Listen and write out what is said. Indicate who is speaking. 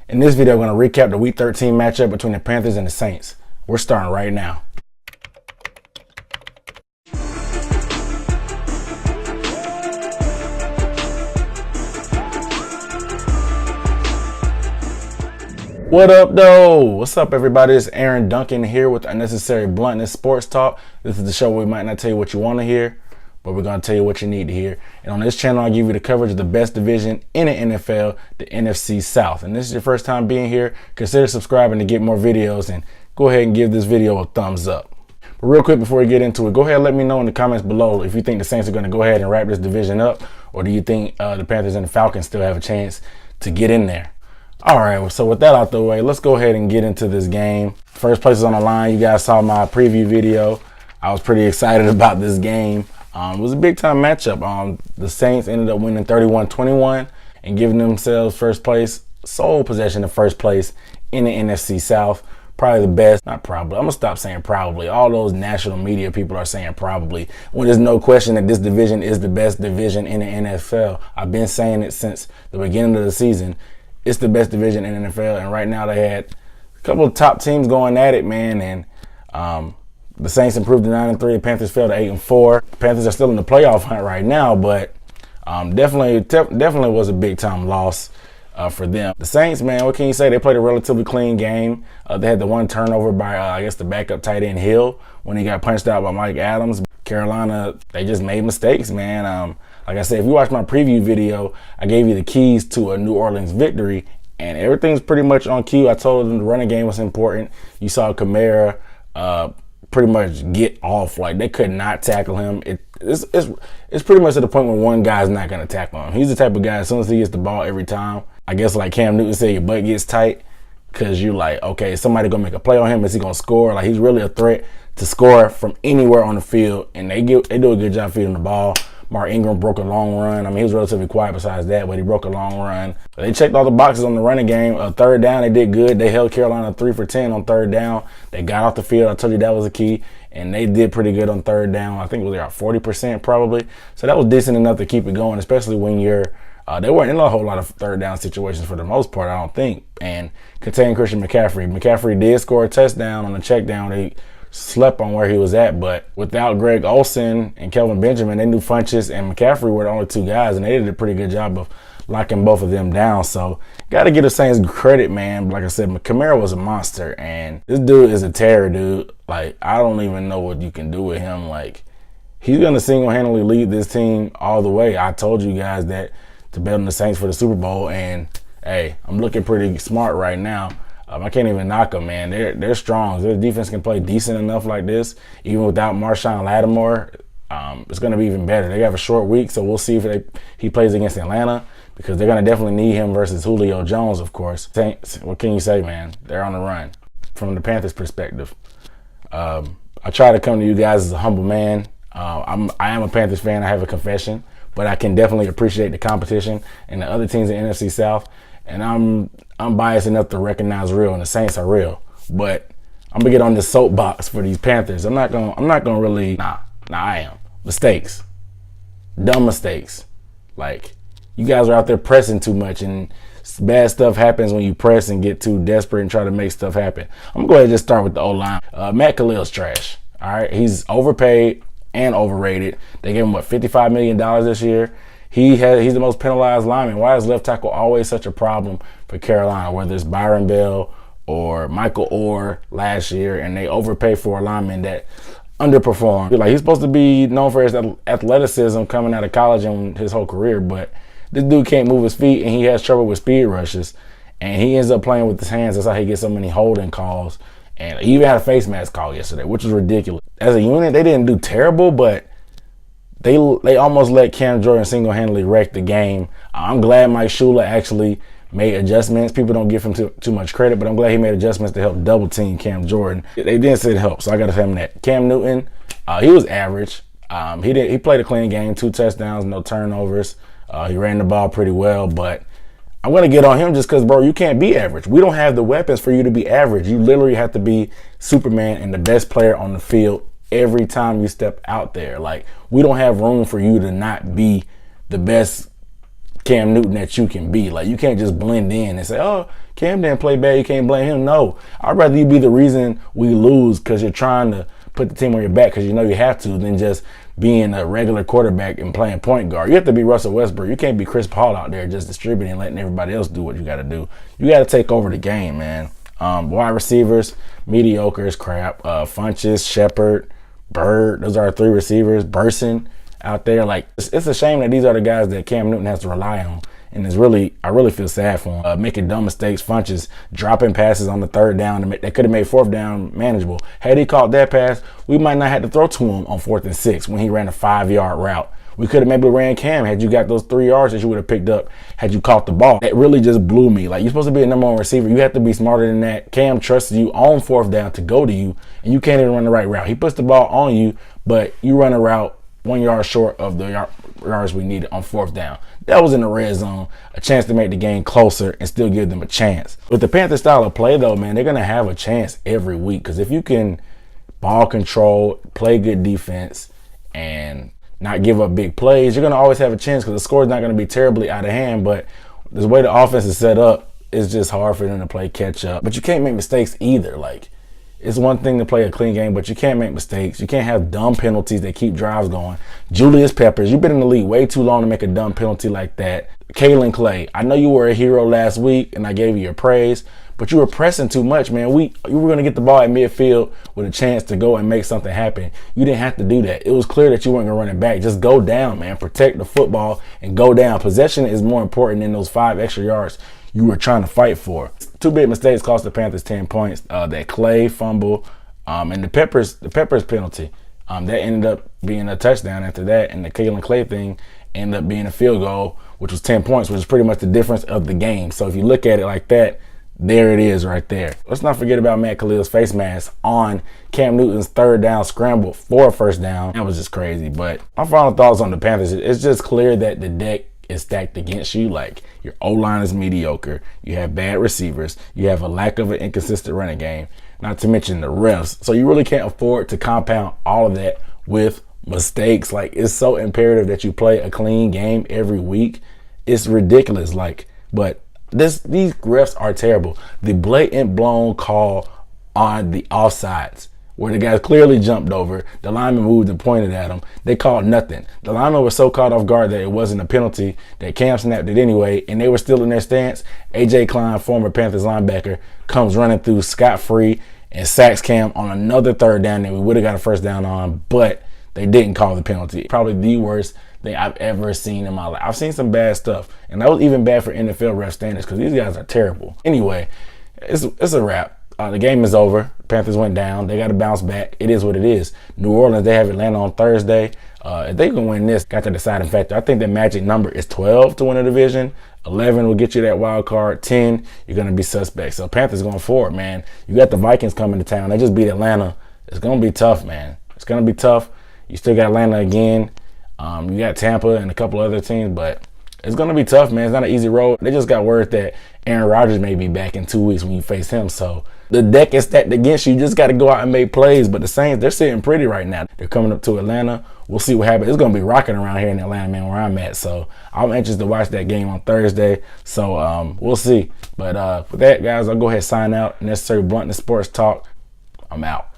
Speaker 1: In this video, I'm going to recap the Week 13 matchup between the Panthers and the Saints. We're starting right now. What up, though? What's up, everybody? It's Aaron Duncan here with Unnecessary Bluntness Sports Talk. This is the show where we might not tell you what you want to hear, but we're going to tell you what you need to hear. And on this channel, I give you the coverage of the best division in the NFL, the NFC South. And this is your first time being here, consider subscribing to get more videos, and go ahead and give this video a thumbs up. But real quick before we get into it, go ahead and let me know in the comments below if you think the Saints are going to go ahead and wrap this division up, or do you think the Panthers and the Falcons still have a chance to get in there? All right, so with that out the way, let's go ahead and get into this game. First place is on the line. You guys saw my preview video. I was pretty excited about this game. It was a big-time matchup. The Saints ended up winning 31-21 and giving themselves first place, sole possession of first place in the NFC South. Probably the best, not probably, I'm going to stop saying probably. All those national media people are saying probably, when there's no question that this division is the best division in the NFL. I've been saying it since the beginning of the season. It's the best division in the NFL, and right now they had a couple of top teams going at it, man, and the Saints improved to 9-3. The Panthers fell to 8-4. The Panthers are still in the playoff hunt right now, but definitely was a big-time loss for them. The Saints, man, what can you say? They played a relatively clean game. They had the one turnover by, I guess, the backup tight end Hill when he got punched out by Mike Adams. Carolina, they just made mistakes, man. Like I said, if you watch my preview video, I gave you the keys to a New Orleans victory, and everything's pretty much on cue. I told them the running game was important. You saw Kamara pretty much get off. Like, they could not tackle him. It's pretty much to the point where one guy's not going to tackle him. He's the type of guy, as soon as he gets the ball every time, I guess like Cam Newton said, your butt gets tight because you're like, okay, is somebody going to make a play on him? Is he going to score? Like, he's really a threat to score from anywhere on the field, and they do a good job feeding the ball. Mark Ingram broke a long run. I mean, he was relatively quiet besides that, but he broke a long run. They checked all the boxes on the running game. Third down, they did good. They held Carolina 3 for 10 on third down. They got off the field. I told you that was a key, and they did pretty good on third down. I think it was about 40% probably. So that was decent enough to keep it going, especially when they weren't in a whole lot of third down situations for the most part, I don't think. And contain Christian McCaffrey. McCaffrey did score a touchdown on the check down. They slept on where he was at, but without Greg Olsen and Kelvin Benjamin, they knew Funchess and McCaffrey were the only two guys, and they did a pretty good job of locking both of them down. So got to give the Saints credit, man. Like I said, Kamara was a monster, and this dude is a terror, dude. Like, I don't even know what you can do with him. Like, he's going to single-handedly lead this team all the way. I told you guys that to bet on the Saints for the Super Bowl, and hey, I'm looking pretty smart right now. I can't even knock them, man. They're strong. Their defense can play decent enough like this, even without Marshawn Lattimore. It's going to be even better. They have a short week, so we'll see if he plays against Atlanta, because they're going to definitely need him versus Julio Jones, of course. Saints, what can you say, man? They're on the run from the Panthers' perspective. I try to come to you guys as a humble man. I am a Panthers fan. I have a confession, but I can definitely appreciate the competition and the other teams in NFC South. And I'm biased enough to recognize real, and the Saints are real. But I'm gonna get on this soapbox for these Panthers. I'm not gonna really. I am. Mistakes, dumb mistakes. Like, you guys are out there pressing too much, and bad stuff happens when you press and get too desperate and try to make stuff happen. I'm gonna go ahead and just start with the O-line. Matt Khalil's trash. All right, he's overpaid and overrated. They gave him $55 million this year. He's the most penalized lineman. Why is left tackle always such a problem for Carolina, whether it's Byron Bell or Michael Orr last year, and they overpay for a lineman that underperformed? Like, he's supposed to be known for his athleticism coming out of college and his whole career, but this dude can't move his feet, and he has trouble with speed rushes, and he ends up playing with his hands. That's how he gets so many holding calls, and he even had a face mask call yesterday, which was ridiculous. As a unit, they didn't do terrible, but They almost let Cam Jordan single-handedly wreck the game. I'm glad Mike Shula actually made adjustments. People don't give him too much credit, but I'm glad he made adjustments to help double-team Cam Jordan. They didn't say it helped, so I got to tell him that. Cam Newton, he was average. He played a clean game, 2 touchdowns, no turnovers. He ran the ball pretty well, but I'm going to get on him just because, bro, you can't be average. We don't have the weapons for you to be average. You literally have to be Superman and the best player on the field every time you step out there. Like, we don't have room for you to not be the best Cam Newton that you can be. Like, you can't just blend in and say, oh, Cam didn't play bad, you can't blame him. No, I'd rather you be the reason we lose because you're trying to put the team on your back because you know you have to, than just being a regular quarterback and playing point guard. You have to be Russell Westbrook. You can't be Chris Paul out there just distributing and letting everybody else do what you got to do. You got to take over the game, man. Wide receivers, mediocre as crap. Funches, Shepard, Bird, those are our 3 receivers. Burson out there. Like, it's a shame that these are the guys that Cam Newton has to rely on. And I really feel sad for him. Making dumb mistakes, Funches, dropping passes on the 3rd down. They could have made 4th down manageable. Had he caught that pass, we might not have to throw to him on 4th and 6 when he ran a 5-yard route. We could have maybe ran Cam had you got those 3 yards that you would have picked up had you caught the ball. It really just blew me. Like, you're supposed to be a number 1 receiver. You have to be smarter than that. Cam trusted you on 4th down to go to you, and you can't even run the right route. He puts the ball on you, but you run a route 1 yard short of the yards we needed on 4th down. That was in the red zone, a chance to make the game closer and still give them a chance. With the Panthers style of play, though, man, they're going to have a chance every week because if you can ball control, play good defense, and not give up big plays, you're going to always have a chance because the score is not going to be terribly out of hand. But the way the offense is set up, it's just hard for them to play catch up. But you can't make mistakes either. Like, it's one thing to play a clean game, but you can't make mistakes. You can't have dumb penalties that keep drives going. Julius Peppers, you've been in the league way too long to make a dumb penalty like that. Kalen Clay, I know you were a hero last week, and I gave you your praise, but you were pressing too much, man. You were going to get the ball at midfield with a chance to go and make something happen. You didn't have to do that. It was clear that you weren't going to run it back. Just go down, man. Protect the football and go down. Possession is more important than those 5 extra yards you were trying to fight for. 2 big mistakes cost the Panthers 10 points. That Clay fumble and the Peppers penalty. That ended up being a touchdown after that, and the Kalen Clay thing ended up being a field goal, which was 10 points, which is pretty much the difference of the game. So if you look at it like that, there it is right there. Let's not forget about Matt Khalil's face mask on Cam Newton's 3rd down scramble for a 1st down. That was just crazy. But my final thoughts on the Panthers, it's just clear that the deck is stacked against you. Like, your O-line is mediocre. You have bad receivers. You have a lack of an inconsistent running game, not to mention the refs. So you really can't afford to compound all of that with mistakes. Like, it's so imperative that you play a clean game every week. It's ridiculous. Like, but these refs are terrible. The blatant blown call on the offsides, where the guy clearly jumped over, the lineman moved and pointed at him. They called nothing. The lineman was so caught off guard that it wasn't a penalty that Cam snapped it anyway, and they were still in their stance. A.J. Klein, former Panthers linebacker, comes running through scot-free and sacks Cam on another 3rd down that we would have got a 1st down on, but they didn't call the penalty. Probably the worst thing I've ever seen in my life. I've seen some bad stuff, and that was even bad for NFL ref standards because these guys are terrible. Anyway, it's a wrap. The game is over. Panthers went down. They got to bounce back. It is what it is. New Orleans, they have Atlanta on Thursday. If they can win this, got the deciding factor. I think the magic number is 12 to win a division. 11 will get you that wild card. 10, you're going to be suspect. So Panthers going forward, man. You got the Vikings coming to town. They just beat Atlanta. It's going to be tough, man. It's going to be tough. You still got Atlanta again. You got Tampa and a couple other teams, but it's going to be tough, man. It's not an easy road. They just got word that Aaron Rodgers may be back in 2 weeks when you face him. So the deck is stacked against you. You just got to go out and make plays. But the Saints, they're sitting pretty right now. They're coming up to Atlanta. We'll see what happens. It's going to be rocking around here in Atlanta, man, where I'm at. So I'm anxious to watch that game on Thursday. So we'll see. But with that, guys, I'll go ahead and sign out. Necessary Bluntness Sports Talk. I'm out.